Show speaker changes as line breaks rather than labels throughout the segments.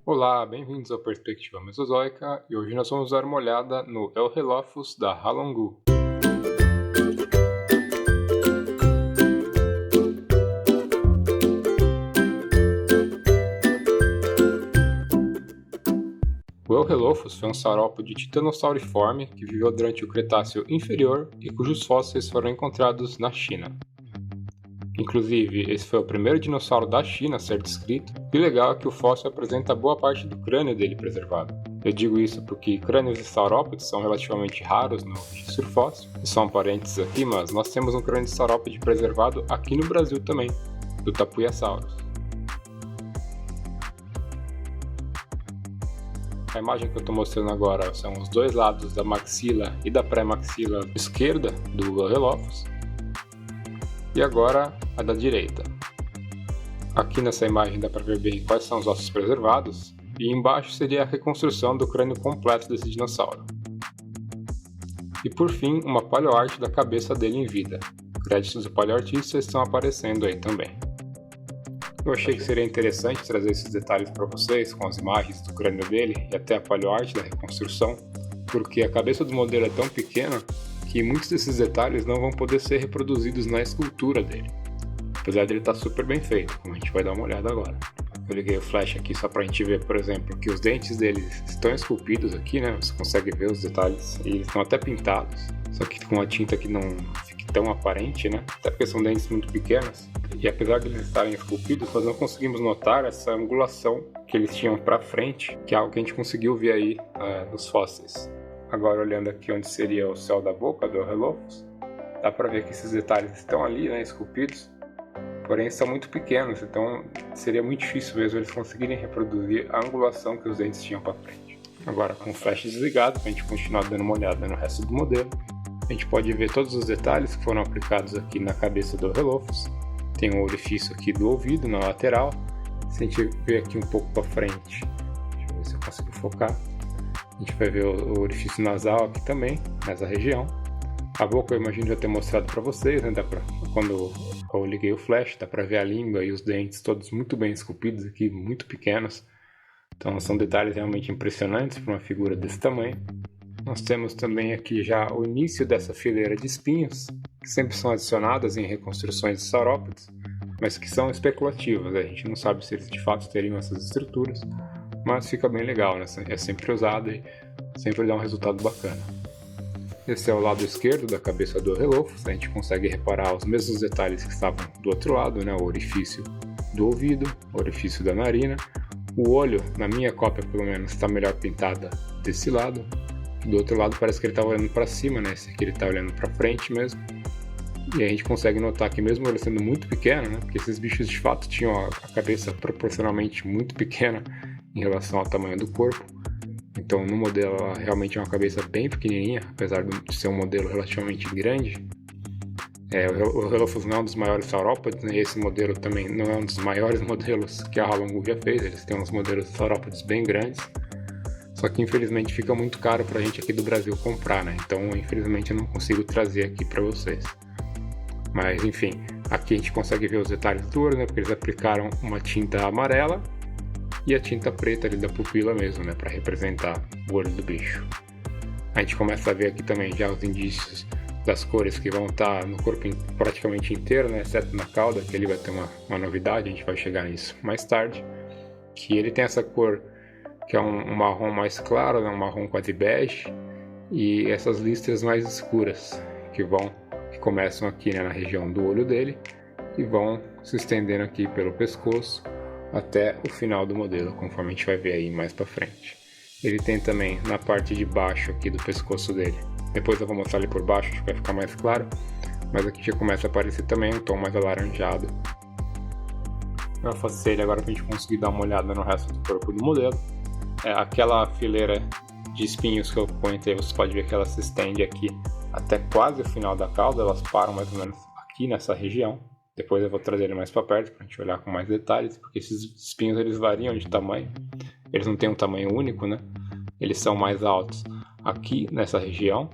Olá, bem-vindos ao Perspectiva Mesozoica e hoje nós vamos dar uma olhada no Eurylophus da Halongu. O Eurylophus foi um saurópode titanossauliforme que viveu durante o Cretáceo inferior e cujos fósseis foram encontrados na China. Inclusive, esse foi o primeiro dinossauro da China a ser descrito, e o legal é que o fóssil apresenta boa parte do crânio dele preservado. Eu digo isso porque crânios de saurópodes são relativamente raros no registro fóssil, e são parentes aqui, mas nós temos um crânio de saurópode preservado aqui no Brasil também, do Tapuiasaurus. A imagem que eu estou mostrando agora são os dois lados da maxila e da pré-maxila esquerda do Eurylophus. E agora a da direita. Aqui nessa imagem dá para ver bem quais são os ossos preservados, e embaixo seria a reconstrução do crânio completo desse dinossauro. E por fim, uma paleoarte da cabeça dele em vida. Créditos do paleoartista estão aparecendo aí também. Eu achei que seria interessante trazer esses detalhes para vocês, com as imagens do crânio dele e até a paleoarte da reconstrução, porque a cabeça do modelo é tão pequena que muitos desses detalhes não vão poder ser reproduzidos na escultura dele. Apesar de ele estar super bem feito, como a gente vai dar uma olhada agora. Eu liguei o flash aqui só para a gente ver, por exemplo, que os dentes dele estão esculpidos aqui, né? Você consegue ver os detalhes e eles estão até pintados, só que com a tinta que não fique tão aparente, né? Até porque são dentes muito pequenos. E apesar de eles estarem esculpidos, nós não conseguimos notar essa angulação que eles tinham para frente, que é algo que a gente conseguiu ver aí nos fósseis. Agora olhando aqui onde seria o céu da boca do Eurylophus, dá para ver que esses detalhes estão ali, né, esculpidos, porém são muito pequenos, então seria muito difícil mesmo eles conseguirem reproduzir a angulação que os dentes tinham para frente. Agora com o flash desligado, para a gente continuar dando uma olhada no resto do modelo, a gente pode ver todos os detalhes que foram aplicados aqui na cabeça do Eurylophus. Tem um orifício aqui do ouvido na lateral. Se a gente ver aqui um pouco para frente, deixa eu ver se eu consigo focar. A gente vai ver o orifício nasal aqui também, nessa região. A boca eu imagino já ter mostrado para vocês, né? Quando eu liguei o flash, dá para ver a língua e os dentes todos muito bem esculpidos aqui, muito pequenos. Então são detalhes realmente impressionantes para uma figura desse tamanho. Nós temos também aqui já o início dessa fileira de espinhos, que sempre são adicionadas em reconstruções de saurópodes, mas que são especulativas. A gente não sabe se eles de fato teriam essas estruturas, mas fica bem legal, né? É sempre usado e sempre dá um resultado bacana. Esse é o lado esquerdo da cabeça do Eurylophus. A gente consegue reparar os mesmos detalhes que estavam do outro lado, né? O orifício do ouvido, o orifício da narina. O olho, na minha cópia pelo menos, está melhor pintada desse lado. Do outro lado parece que ele está olhando para cima, né? Esse aqui ele está olhando para frente mesmo. E a gente consegue notar que mesmo ele sendo muito pequeno, né? Porque esses bichos de fato tinham a cabeça proporcionalmente muito pequena em relação ao tamanho do corpo. Então no modelo ela realmente é uma cabeça bem pequenininha, apesar de ser um modelo relativamente grande. O Eurylophus não é um dos maiores saurópodes, né? E esse modelo também não é um dos maiores modelos que a Halongu já fez. Eles têm uns modelos de saurópodes bem grandes. Só que infelizmente fica muito caro pra gente aqui do Brasil comprar, né? Então infelizmente eu não consigo trazer aqui pra vocês. Mas enfim, aqui a gente consegue ver os detalhes do olho, né? Porque eles aplicaram uma tinta amarela e a tinta preta ali da pupila mesmo, né? Pra representar o olho do bicho. A gente começa a ver aqui também já os indícios das cores que vão estar no corpo praticamente inteiro, né? Exceto na cauda, que ele vai ter uma novidade, a gente vai chegar nisso mais tarde. Que ele tem essa cor que é um marrom mais claro, né? Um marrom quase bege, e essas listras mais escuras que começam aqui, né, na região do olho dele e vão se estendendo aqui pelo pescoço até o final do modelo, conforme a gente vai ver aí mais para frente. Ele tem também na parte de baixo aqui do pescoço dele, depois eu vou mostrar ali por baixo, acho que vai ficar mais claro, mas aqui já começa a aparecer também um tom mais alaranjado. Eu afastei ele agora para a gente conseguir dar uma olhada no resto do corpo do modelo. Aquela fileira de espinhos que eu comentei, você pode ver que ela se estende aqui até quase o final da cauda, elas param mais ou menos aqui nessa região. Depois eu vou trazer ele mais para perto para a gente olhar com mais detalhes, porque esses espinhos eles variam de tamanho, eles não têm um tamanho único, né? Eles são mais altos aqui nessa região,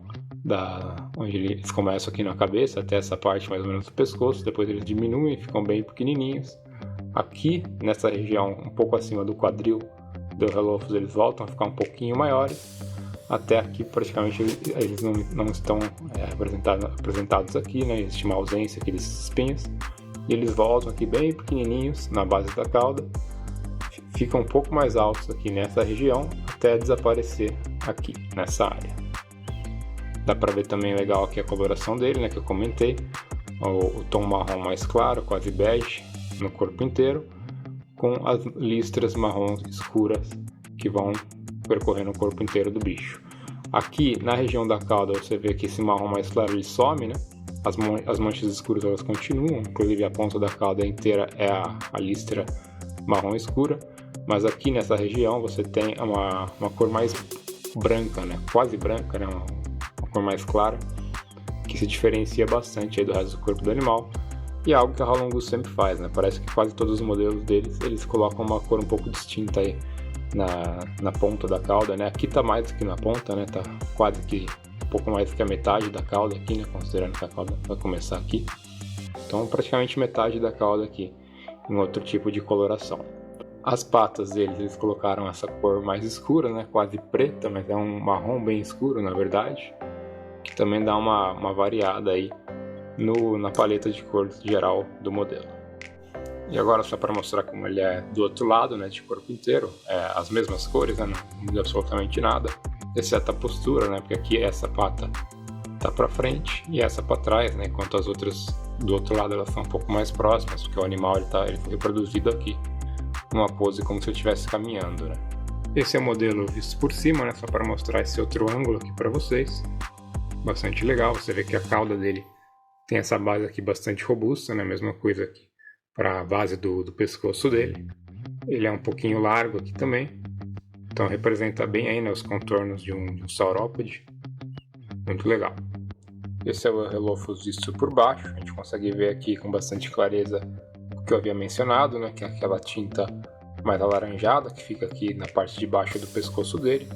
onde eles começam aqui na cabeça até essa parte mais ou menos do pescoço, depois eles diminuem, ficam bem pequenininhos. Aqui nessa região um pouco acima do quadril do Eohelophes eles voltam a ficar um pouquinho maiores, até aqui praticamente eles não estão apresentados aqui, né? Existe uma ausência aqui desses espinhos, e eles voltam aqui bem pequenininhos na base da cauda, ficam um pouco mais altos aqui nessa região, até desaparecer aqui nessa área. Dá para ver também legal aqui a coloração dele, né, que eu comentei, o tom marrom mais claro, quase bege no corpo inteiro, com as listras marrom escuras que vão percorrendo o corpo inteiro do bicho. Aqui na região da cauda você vê que esse marrom mais claro ele some, né? As manchas escuras elas continuam, inclusive a ponta da cauda inteira é a listra marrom escura, mas aqui nessa região você tem uma cor mais branca, né? Quase branca, né? Uma cor mais clara, que se diferencia bastante aí do resto do corpo do animal, e é algo que a Howler Angus sempre faz, né? Parece que quase todos os modelos deles, eles colocam uma cor um pouco distinta aí na ponta da cauda, né? Aqui tá mais aqui na ponta, né? Tá quase que um pouco mais que a metade da cauda aqui, né? Considerando que a cauda vai começar aqui. Então praticamente metade da cauda aqui em outro tipo de coloração. As patas deles, eles colocaram essa cor mais escura, né? Quase preta, mas é um marrom bem escuro, na verdade, que também dá uma variada aí na paleta de cores geral do modelo. E agora só para mostrar como ele é do outro lado, né, de corpo inteiro, as mesmas cores, né, não muda absolutamente nada, exceto a postura, né, porque aqui essa pata tá para frente e essa para trás, né, enquanto as outras do outro lado elas são um pouco mais próximas, porque o animal ele foi produzido aqui numa pose como se eu estivesse caminhando, né. Esse é o modelo visto por cima, né, só para mostrar esse outro ângulo aqui para vocês. Bastante legal, você vê que a cauda dele tem essa base aqui bastante robusta, né, mesma coisa aqui para a base do pescoço dele. Ele é um pouquinho largo aqui também, então representa bem aí, né, os contornos de um saurópode. Muito legal. Esse é o Eohelophes visto por baixo, a gente consegue ver aqui com bastante clareza o que eu havia mencionado, né, que é aquela tinta mais alaranjada que fica aqui na parte de baixo do pescoço dele.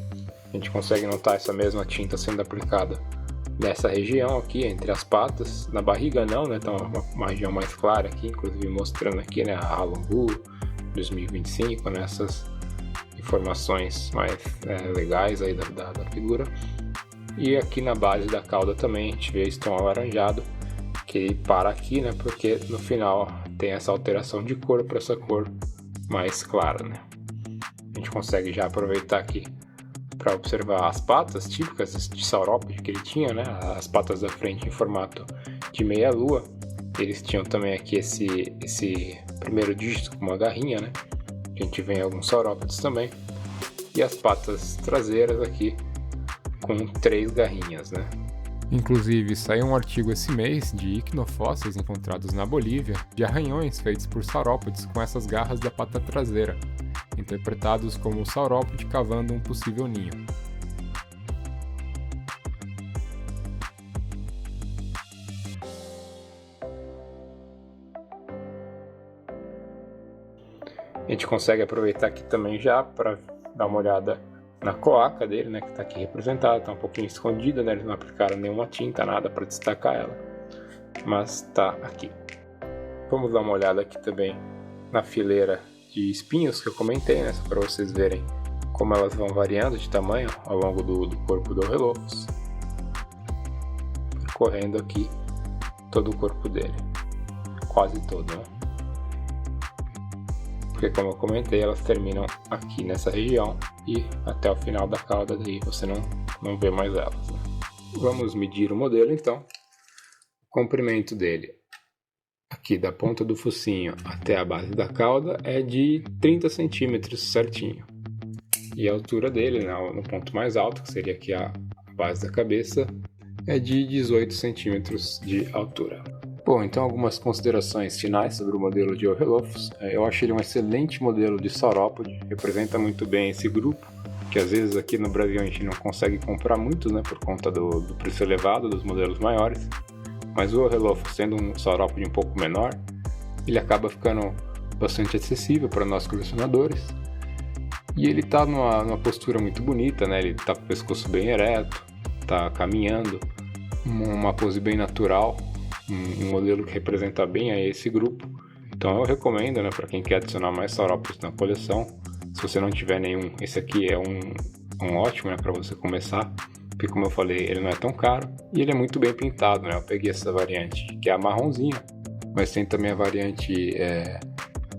A gente consegue notar essa mesma tinta sendo aplicada nessa região aqui, entre as patas. Na barriga não, né? Então uma região mais clara aqui, inclusive mostrando aqui, né, a Alongu 2025, né, essas informações mais legais aí da figura. E aqui na base da cauda também a gente vê esse tom alaranjado, que ele para aqui, né, porque no final tem essa alteração de cor para essa cor mais clara, né. A gente consegue já aproveitar aqui para observar as patas típicas de saurópode que ele tinha, né? As patas da frente em formato de meia-lua. Eles tinham também aqui esse primeiro dígito com uma garrinha, né? A gente vê em alguns saurópodes também. E as patas traseiras aqui com 3 garrinhas, né? Inclusive, saiu um artigo esse mês de icnofósseis encontrados na Bolívia de arranhões feitos por saurópodes com essas garras da pata traseira, interpretados como o saurópode cavando um possível ninho. A gente consegue aproveitar aqui também já para dar uma olhada na coaca dele, né, que está aqui representada, está um pouquinho escondida, né, eles não aplicaram nenhuma tinta, nada para destacar ela, mas está aqui. Vamos dar uma olhada aqui também na fileira de espinhos que eu comentei, né, para vocês verem como elas vão variando de tamanho ao longo do corpo do Eohelophes, correndo aqui todo o corpo dele, quase todo, né? Porque como eu comentei, elas terminam aqui nessa região e até o final da cauda, daí você não vê mais elas, né? Vamos medir o modelo então. O comprimento dele aqui da ponta do focinho até a base da cauda é de 30 centímetros certinho. E a altura dele, né, no ponto mais alto, que seria aqui a base da cabeça, é de 18 centímetros de altura. Bom, então algumas considerações finais sobre o modelo de Eohelophes. Eu acho ele um excelente modelo de saurópode, representa muito bem esse grupo, que às vezes aqui no Brasil a gente não consegue comprar muitos, né, por conta do preço elevado dos modelos maiores. Mas o Eohelophes, sendo um saurópode um pouco menor, ele acaba ficando bastante acessível para nós colecionadores. E ele está numa postura muito bonita, né? Ele está com o pescoço bem ereto, está caminhando, uma pose bem natural, um modelo que representa bem a esse grupo. Então eu recomendo, né, para quem quer adicionar mais saurópodes na coleção, Se você não tiver nenhum, esse aqui é um ótimo, né, para você começar, porque como eu falei, ele não é tão caro e ele é muito bem pintado, né? Eu peguei essa variante que é a marronzinha, mas tem também a variante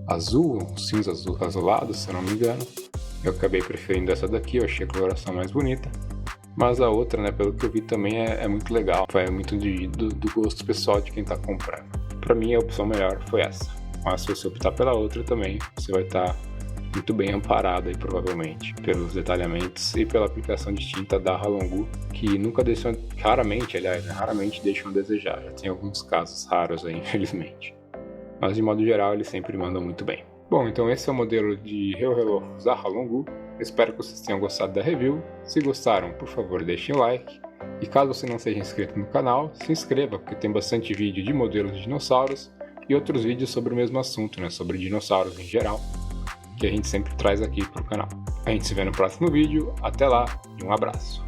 azul, cinza azulado, se eu não me engano. Eu acabei preferindo essa daqui, eu achei a coloração mais bonita. Mas a outra, né, pelo que eu vi também é muito legal. Vai muito do gosto pessoal de quem tá comprando. Pra mim a opção melhor foi essa. Mas se você optar pela outra também, você vai estar muito bem amparado aí provavelmente. Pelos detalhamentos e pela aplicação de tinta da Halonggu, que nunca deixam, raramente deixam a desejar. Já tem alguns casos raros aí, infelizmente. Mas de modo geral eles sempre mandam muito bem. Bom, então esse é o modelo de relógios da Halonggu. Espero que vocês tenham gostado da review. Se gostaram, por favor, deixem o like. E caso você não seja inscrito no canal, se inscreva, porque tem bastante vídeo de modelos de dinossauros e outros vídeos sobre o mesmo assunto, né, sobre dinossauros em geral, que a gente sempre traz aqui para o canal. A gente se vê no próximo vídeo. Até lá e um abraço.